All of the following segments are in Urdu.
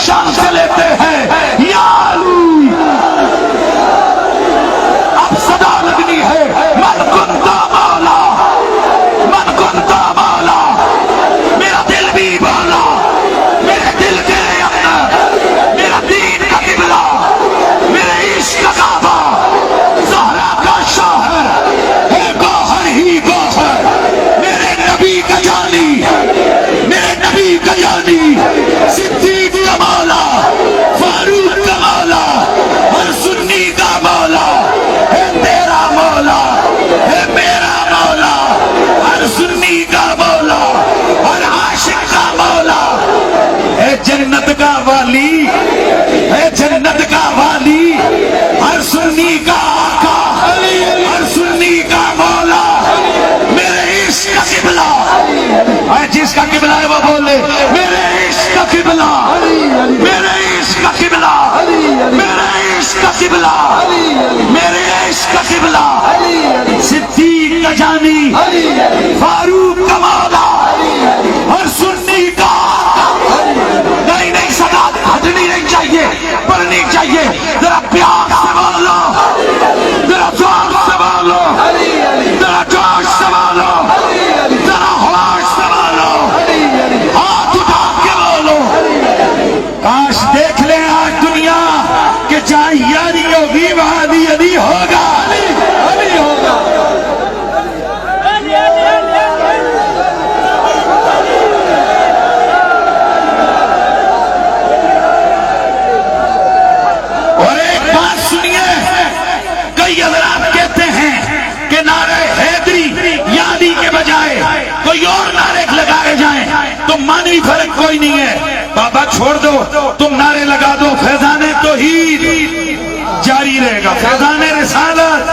شان سے لیتے ہیں یا علی. اب صدا لگنی ہے من کنتا مولا، من کنتا مولا. میرا دل بھی بولا، میرے دل کے اندر میرا دین کا قبلہ، میرے عشق کا کعبہ، زہرا کا شوہر ہے گوہر ہی گوہر، میرے نبی کا جانی، میرے نبی کا جانی، صدیق کا مولا، فاروق کا مولا، ہر سنی کا مولا ہے تیرا مولا، ہے میرا مولا، ہر سنی کا مولا، ہر عاشق کا مولا، ہے جنت کا والی، ہے جنت کا والی، ہر سنی کا آقا، ہر سنی کا مولا، میرے عشق کا قبلہ. جس کا قبلہ ہے وہ بولے میرے عشق کا قبلہ، میرے عشق کا قبلہ، میرے عشق کا قبلہ، میرے عشق کا قبلہ. صدیق کا جانی، فاروق کا مولا، ہر سنی کا. نہیں نہیں صدا ہٹنی نہیں چاہیے، بڑھنی چاہیے. ذرا پیار سے بولو، ذرا زور سے بولو، ذرا جوش سے بولو، ذرا ہوش سے بولو، ہاتھ اٹھا کے بولو. کاش دیکھ لیں آج دنیا کہ جہاں یاری ہوگی وہاں علی علی ہوگا، علی ہوگا. اور ایک بات سنیے، کئی حضرات کہتے ہیں کہ نعرہ حیدری یا علی کے بجائے کوئی اور نعرے لگائے جائیں تو معنی فرق کوئی نہیں ہے. بابا چھوڑ دو، تم نعرے لگا دو، فیضان توحید جاری رہے گا، فیضان رسالت.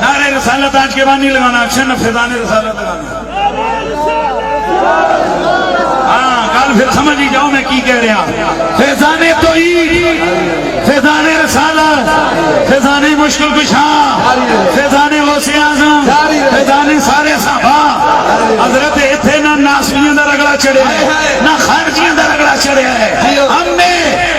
نعرہ رسالت آج کے بعد نہیں لگانا، اکشن فیضان رسالت لگانا. ہاں کل پھر سمجھ ہی جاؤ میں کی کہہ رہا. فیضان توحید، فیضان رسالت، فیضان مشکل کشا، فیضان غوث اعظم، فیضان سارے صحابہ. حضرت اتھے نہ ناسویوں دا رگڑا چڑھے ہے، نہ خارجیوں دا رگڑا چڑھے ہے. ہم نے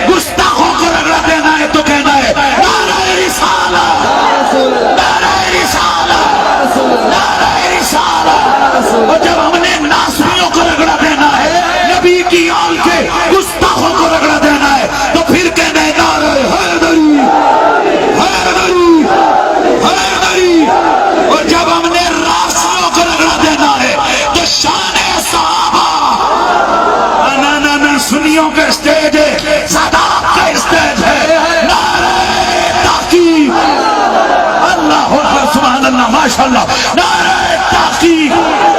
گستاخوں کو رگڑا دینا ہے تو کہنا ہے نعرہ رسالت، نعرہ رسالت، نعرہ رسالت. اور جب ہم نے ناسویوں کو رگڑا دینا ہے، نبی کی آل کے گستاخوں کو رگڑا دینا ہے تو پھر کہنا ہے نعرہ حیدری، حیدری، حیدری. اور جب ہم نے راسیوں کو رگڑا دینا ہے تو شان صحابہ. نا سنیوں کا اسٹیج ہے، سادات کا اسٹیج ہے. نعرہ تحقیق، اللہ اکبر، سبحان اللہ، ماشاءاللہ. نعرہ تحقیق.